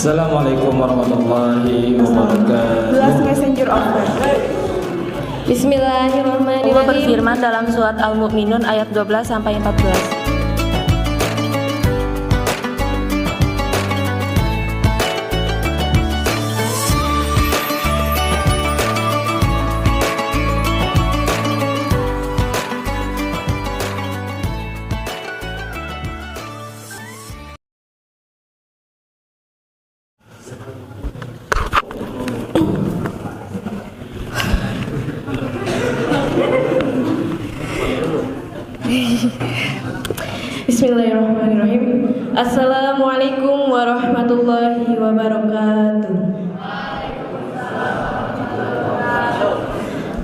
Assalamualaikum warahmatullahi wabarakatuh. Last messenger of God. Allah Bismillahirrahmanirrahim. berfirman dalam surat Al-Mu'minun ayat 12 sampai 14. Bismillahirrahmanirrahim. Assalamualaikum warahmatullahi wabarakatuh.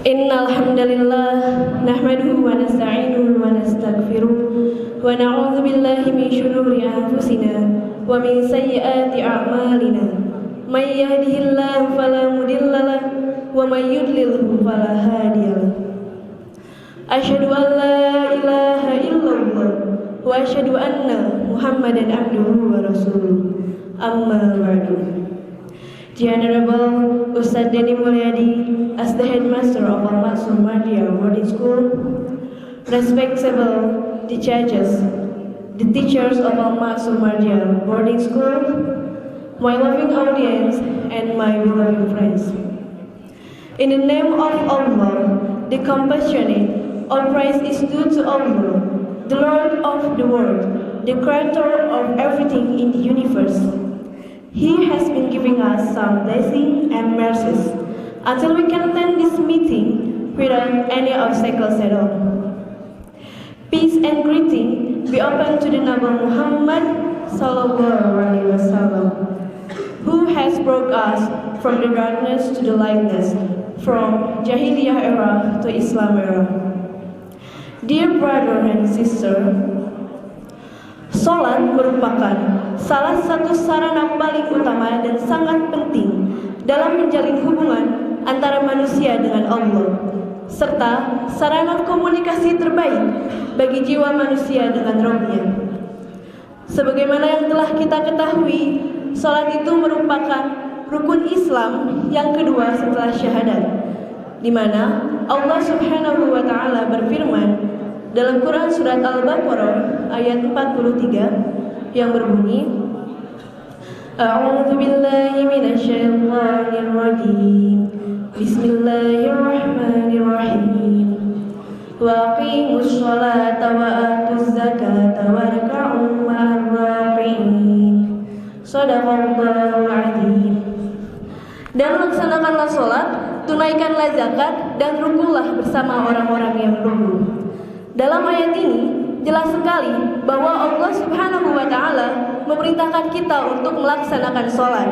Innal hamdalillah nahmaduhu wa nasta'inuhu wa nastaghfiruh wa na'udzu billahi min shururi anfusina wa min sayyiati a'malina. May yahdihillahu fala mudilla lahu wa may yudlilhu fala hadiya lahu. Asyhadu an la ilaha illallah wa asyhadu anna Muhammadan abduhu wa rasuluh. Amma ba'du. The Honorable Ustadz Denny Mulyadi, as the headmaster of Al-Maksum Madya Boarding School, respectable the judges, the teachers of Al-Maksum Madya Boarding School, my loving audience, and my beloved friends. In the name of Allah, the compassionate, all praise is due to Allah, the Lord of the world, the creator of everything in the universe. He has been giving us some blessings and mercies until we can attend this meeting without any obstacles at all. Peace and greeting be open to the Nabi Muhammad sallallahu alaihi wasallam, who has brought us from the darkness to the lightness, from Jahiliyah era to Islam era. Dear brother and sister, salat merupakan salah satu sarana paling utama dan sangat penting dalam menjalin hubungan antara manusia dengan Allah, serta sarana komunikasi terbaik bagi jiwa manusia dengan Rabb-Nya. Sebagaimana yang telah kita ketahui, salat itu merupakan rukun Islam yang kedua setelah syahadat, di mana Allah Subhanahu wa taala berfirman dalam Quran surat Al-Baqarah ayat 43 yang berbunyi, A'udzu billahi minasyaitonir rajim. Bismillahirrahmanirrahim. Wa aqimus sholata wa atuz zakata warka'u ma'ar raki'in. Shadaqallahul azim. Dan laksanakanlah salat, tunaikanlah zakat, dan rukulah bersama orang-orang yang ruku. Dalam ayat ini jelas sekali bahwa Allah Subhanahu wa taala memerintahkan kita untuk melaksanakan salat.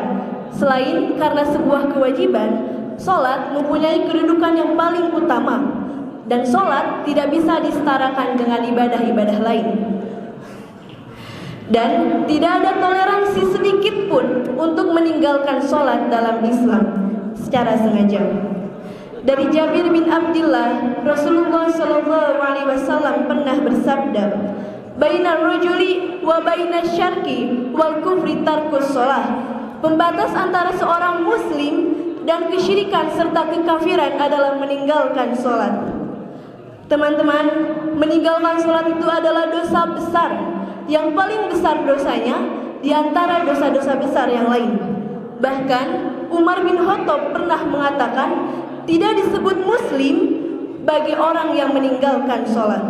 Selain karena sebuah kewajiban, salat mempunyai kedudukan yang paling utama, dan salat tidak bisa disetarakan dengan ibadah-ibadah lain. Dan tidak ada toleransi sedikit pun untuk meninggalkan salat dalam Islam secara sengaja. Dari Jabir bin Abdullah, Rasulullah sallallahu alaihi wasallam pernah bersabda, "Bainar rajuli wa bainas syarki wal kufri tarkus shalah." Pembatas antara seorang muslim dan kesyirikan serta kekafiran adalah meninggalkan salat. Teman-teman, meninggalkan salat itu adalah dosa besar, yang paling besar dosanya di antara dosa-dosa besar yang lain. Bahkan Umar bin Khattab pernah mengatakan, tidak disebut muslim bagi orang yang meninggalkan sholat.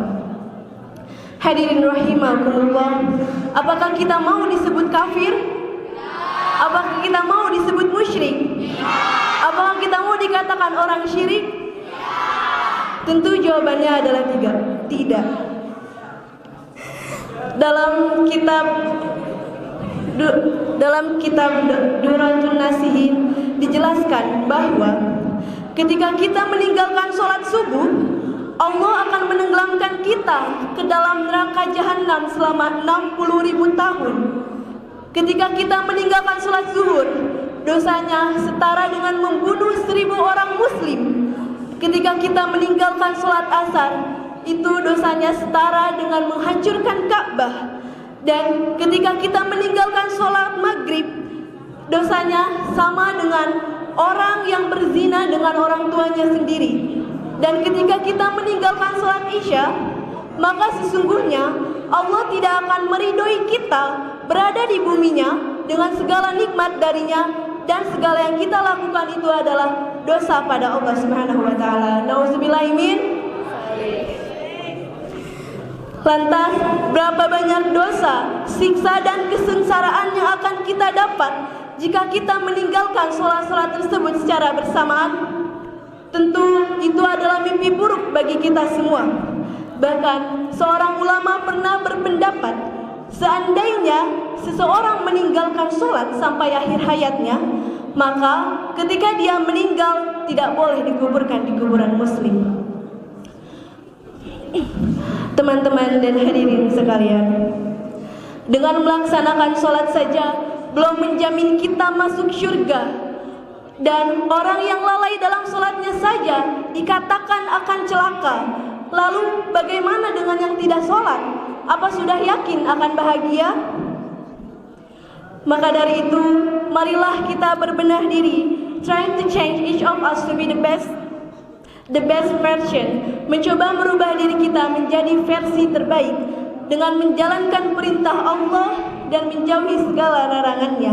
Hadirin rahimakumullah, apakah kita mau disebut kafir? Apakah kita mau disebut musyrik? Apakah kita mau dikatakan orang syirik? Tentu jawabannya adalah tidak. Dalam kitab Duratun Nasihin dijelaskan bahwa ketika kita meninggalkan sholat subuh, Allah akan menenggelamkan kita ke dalam neraka jahanam selama 60.000 tahun. Ketika kita meninggalkan sholat zuhur, dosanya setara dengan membunuh 1.000 orang muslim. Ketika kita meninggalkan sholat asar, itu dosanya setara dengan menghancurkan Ka'bah. Dan ketika kita meninggalkan sholat maghrib, dosanya sama dengan orang yang berzina dengan orang tuanya sendiri. Dan ketika kita meninggalkan sholat Isya, maka sesungguhnya Allah tidak akan meridhoi kita berada di buminya dengan segala nikmat darinya, dan segala yang kita lakukan itu adalah dosa pada Allah Subhanahu wa taala. Nauzubillahi min. Lantas, berapa banyak dosa, siksa dan kesengsaraan yang akan kita dapat jika kita meninggalkan sholat-sholat tersebut secara bersamaan? Tentu itu adalah mimpi buruk bagi kita semua. Bahkan seorang ulama pernah berpendapat, seandainya seseorang meninggalkan sholat sampai akhir hayatnya, maka ketika dia meninggal tidak boleh dikuburkan di kuburan muslim. Teman-teman dan hadirin sekalian, dengan melaksanakan sholat saja belum menjamin kita masuk syurga, dan orang yang lalai dalam sholatnya saja dikatakan akan celaka. Lalu bagaimana dengan yang tidak sholat? Apa sudah yakin akan bahagia? Maka dari itu, marilah kita berbenah diri, trying to change each of us to be the best version, mencoba merubah diri kita menjadi versi terbaik dengan menjalankan perintah Allah dan menjauhi segala larangannya.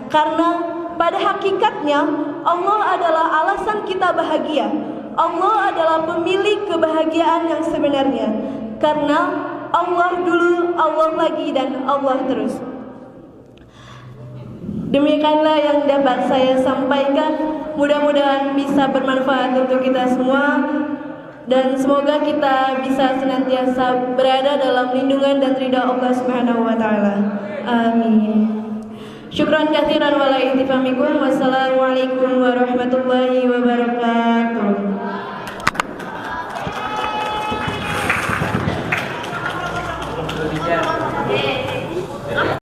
Karena pada hakikatnya Allah adalah alasan kita bahagia. Allah adalah pemilik kebahagiaan yang sebenarnya. Karena Allah dulu, Allah lagi, dan Allah terus. Demikianlah yang dapat saya sampaikan. Mudah-mudahan bisa bermanfaat untuk kita semua, dan semoga kita bisa senantiasa berada dalam lindungan dan ridha Allah Subhanahu wa taala. Amin. Syukran katsiran wa la ihtifamikum. Wassalamualaikum warahmatullahi wabarakatuh.